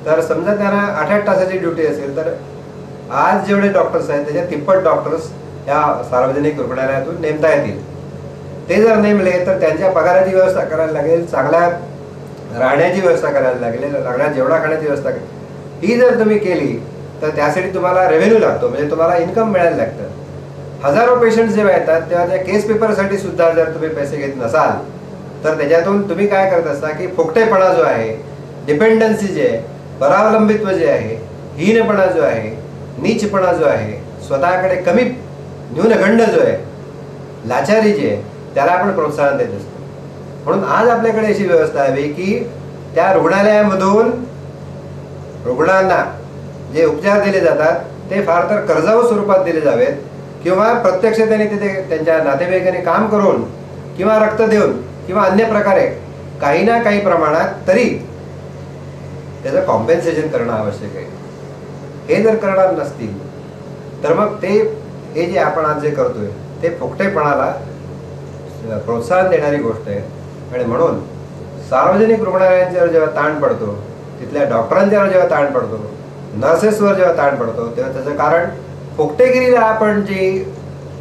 तर समजा त्यांना 8-8 तासाची ड्युटी असेल तर आज जेवढे डॉक्टर्स आहेत त्याच्या तिप्पट डॉक्टर्स या सार्वजनिक रुग्णालयातून नेमता येतील. ते जर नेमले तर त्यांच्या पगाराची व्यवस्था करायला लागेल, चांगल्या राहण्याची व्यवस्था करायला लागेल, लागणार जेवणा खाण्याची व्यवस्था ही जर तुम्ही केली तर त्यासाठी तुम्हाला रेव्हेन्यू लागतो, म्हणजे तुम्हाला इन्कम मिळायला लागतं. हजारो पेशंट्स जेव्हा येतात तेव्हा त्या केस पेपरसाठी सुद्धा जर तुम्ही पैसे घेत नसाल तर त्याच्यातून तुम्ही काय करत असता की फुकटेपणा जो आहे, डिपेंडन्सी जे आहे, परावलंबित्व जे आहे, हीनपणा जो आहे, नीचपणा जो आहे, स्वतःकडे कमी न्यूनगंड जो आहे, लाचारी जी आहे, त्याला आपण प्रोत्साहन देत असतो. म्हणून आज आपल्याकडे अशी व्यवस्था हवी की त्या रुग्णालयामधून रुग्णांना जे उपचार दिले जातात ते फार तर कर्जाऊ स्वरूपात दिले जावेत किंवा प्रत्यक्ष त्यांनी तिथे त्यांच्या नातेवाईकांनी काम करून किंवा रक्त देऊन किंवा अन्य प्रकारे काही ना काही प्रमाणात तरी त्याचं कॉम्पेन्सेशन करणं आवश्यक आहे. हे जर करणार नसतील तर मग ते हे जे आपण आज जे करतोय ते फुकटेपणाला प्रोत्साहन देणारी गोष्ट आहे. आणि म्हणून सार्वजनिक रुग्णालयांच्यावर जेव्हा ताण पडतो, तिथल्या डॉक्टरांच्यावर जेव्हा ताण पडतो, नर्सेसवर जेव्हा ताण पडतो, तेव्हा त्याचं कारण फुकटेगिरीला आपण जे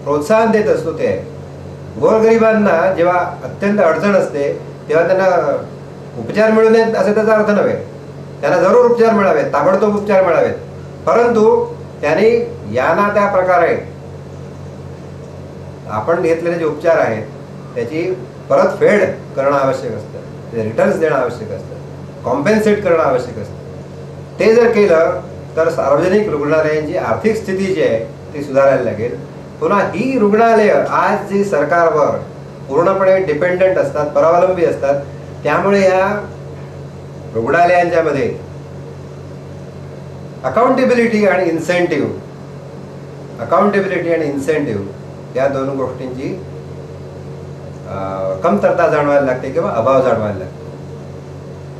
प्रोत्साहन देत असतो ते आहे. गोरगरिबांना जेव्हा अत्यंत अडचण असते तेव्हा त्यांना उपचार मिळू नयेत असं त्याचा अर्थ नव्हे. त्यांना जरूर उपचार मिळावेत, ताबडतोब उपचार मिळावेत, परंतु त्यांनी या ना त्या प्रकारे आपण घेतलेले जे उपचार आहेत त्याची परतफेड करणं आवश्यक असतं, ते रिटर्न्स देणं आवश्यक असतं, कॉम्पेन्सेट करणं आवश्यक असतं. ते जर केलं तर सार्वजनिक रुग्णालयांची आर्थिक स्थिती जी आहे ती सुधारायला लागेल. पुन्हा ही रुग्णालय आज जी सरकारवर पूर्णपणे डिपेंडंट असतात, परावलंबी असतात, त्यामुळे या रुग्णालयांच्या मध्ये अकाउंटेबिलिटी आणि इन्सेंटिव्ह या दोन गोष्टींची कमतरता जाणवायला लागते किंवा अभाव जाणवायला लागतो.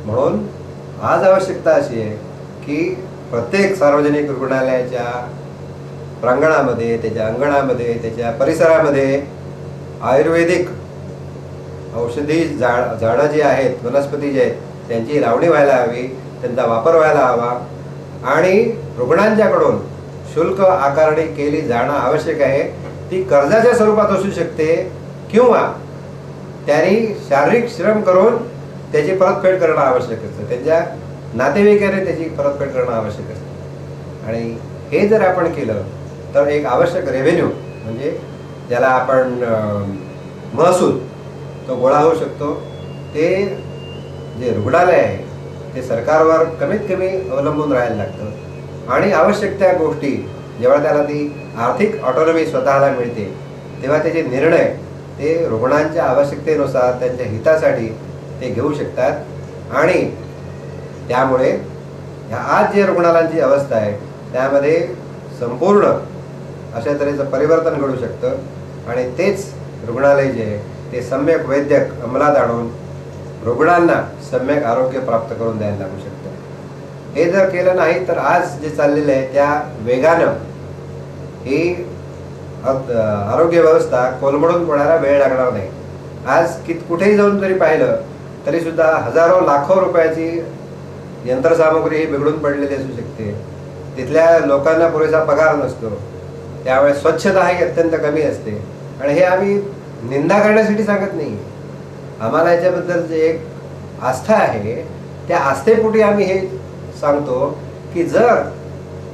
म्हणून आज आवश्यकता अशी आहे की प्रत्येक सार्वजनिक रुग्णालयाच्या प्रांगणामध्ये, त्याच्या अंगणामध्ये, त्याच्या परिसरामध्ये आयुर्वेदिक औषधी झाडं जी आहेत, वनस्पती जे आहेत, त्यांची लावणी व्हायला हवी, त्यांचा वापर व्हायला हवा आणि रुग्णांच्याकडून शुल्क आकारणी केली जाणं आवश्यक आहे. ती कर्जाच्या स्वरूपात असू शकते किंवा त्यांनी शारीरिक श्रम करून त्याची परतफेड करणं आवश्यक असतं, त्यांच्या नातेवाईकाने त्याची परतफेड करणं आवश्यक असतं. आणि हे जर आपण केलं तर एक आवश्यक रेव्हेन्यू म्हणजे ज्याला आपण महसूल तो गोळा होऊ शकतो. ते जे रुग्णालय आहे ते सरकारवर कमीत कमी अवलंबून राहायला लागतं आणि आवश्यक त्या गोष्टी जेव्हा त्याला ती आर्थिक ऑटोनॉमी स्वतःला मिळते तेव्हा त्याचे निर्णय ते रुग्णांच्या आवश्यकतेनुसार त्यांच्या हितासाठी ते घेऊ शकतात. आणि त्यामुळे आज जे रुग्णालयांची अवस्था आहे त्यामध्ये संपूर्ण अशा तऱ्हेचं परिवर्तन घडू शकतं आणि तेच रुग्णालय जे आहे ते सम्यक वैद्यक अंमलात आणून रुग्णांना सम्यक आरोग्य प्राप्त करून द्यायला लागू शकतं. हे जर केलं नाही तर आज जे चाललेलं आहे त्या वेगानं ही आरोग्य व्यवस्था कोलमडून पडायला वेळ लागणार नाही. आज कुठेही जाऊन जरी पाहिलं तरी सुद्धा हजारो लाखो रुपयाची यंत्रसामुग्री ही बिघडून पडलेली असू शकते. तिथल्या लोकांना पुरेसा पगार नसतो, त्यामुळे स्वच्छता ही अत्यंत कमी असते. आणि हे आम्ही निंदा करण्यासाठी सांगत नाही, आम्हाला याच्याबद्दल जे एक आस्था आहे त्या आस्थेपोटी आम्ही हे सांगतो की जर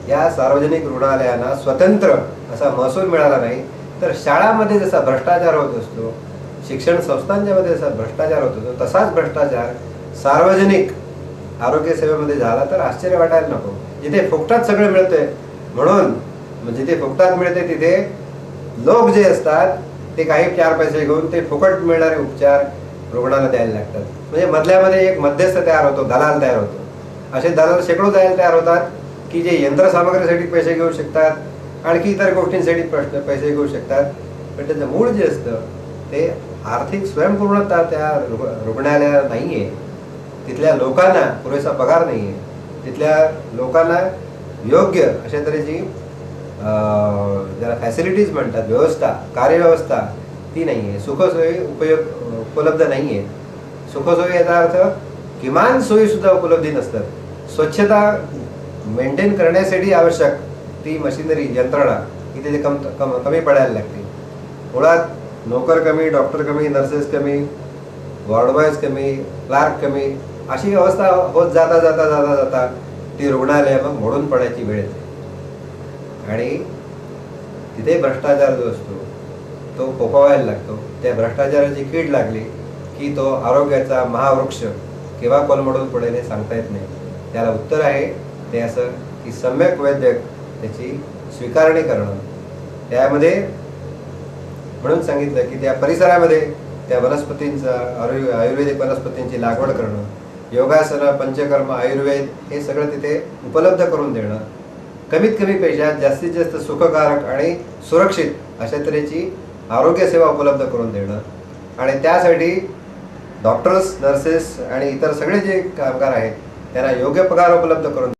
या सार्वजनिक रुग्णालयांना स्वतंत्र असा महसूल मिळाला नाही तर शाळांमध्ये जसा भ्रष्टाचार होत असतो, शिक्षण संस्थांच्या मध्ये जसा भ्रष्टाचार होत असतो, तसाच भ्रष्टाचार सार्वजनिक आरोग्य सेवेमध्ये झाला तर आश्चर्य वाटायला नको. जिथे फुकटात सगळं मिळतंय, म्हणून जिथे फुकटात मिळते तिथे लोक जे असतात ते काही 4 पैसे घेऊन ते फुकट मिळणारे उपचार रुग्णाला द्यायला लागतात. म्हणजे मधल्यामध्ये एक मध्यस्थ तयार होतो, दलाल तयार होतो. असे दलाल शेकडो तयार होतात की जे यंत्रसामग्रीसाठी पैसे घेऊ शकतात, आणखी इतर गोष्टींसाठी पैसे घेऊ शकतात. पण त्याचं मूळ जे असतं ते आर्थिक स्वयंपूर्णता त्या रुग्णालयाला नाही आहे. तिथल्या लोकांना पुरेसा पगार नाही आहे, तिथल्या लोकांना योग्य अशा तऱ्हेची ज्याला फॅसिलिटीज म्हणतात, व्यवस्था, कार्यव्यवस्था ती नाही आहे, सुखसोयी उपलब्ध नाही आहे. सुखसोयी याचा अर्थ किमान सोयीसुद्धा उपलब्धी नसतात. स्वच्छता मेंटेन करण्यासाठी आवश्यक ती मशिनरी यंत्रणा ही तिथे कमी पडायला लागते. मुळात नोकर कमी, डॉक्टर कमी, नर्सेस कमी, वॉर्डबॉयज कमी, क्लार्क कमी अशी अवस्था होत जाता जाता जाता जाता ती रुग्णालय मग मोडून पडायची वेळ येते. आणि तिथे भ्रष्टाचार जो असतो तो फोफावायला लागतो. त्या भ्रष्टाचाराची कीड लागली की तो आरोग्याचा महावृक्ष केव्हा कोलमडून पडेल हे सांगता येत नाही. त्याला उत्तर आहे ते असं की सम्यक वैद्यक त्याची स्वीकारणी करणं. त्यामध्ये म्हणून सांगितलं की त्या परिसरामध्ये त्या वनस्पतींचा आयुर्वेदिक वनस्पतींची लागवड करणं, योगासनं, पंचकर्म, आयुर्वेद हे सगळं तिथे उपलब्ध करून देणं, कमीत कमी पैशात जास्तीत जास्त सुखकारक आणि सुरक्षित अशा तऱ्हेची आरोग्य सेवा उपलब्ध करून देणं आणि त्यासाठी डॉक्टर्स, नर्सेस आणि इतर सगळे जे कामगार आहेत त्यांना योग्य पगार उपलब्ध करून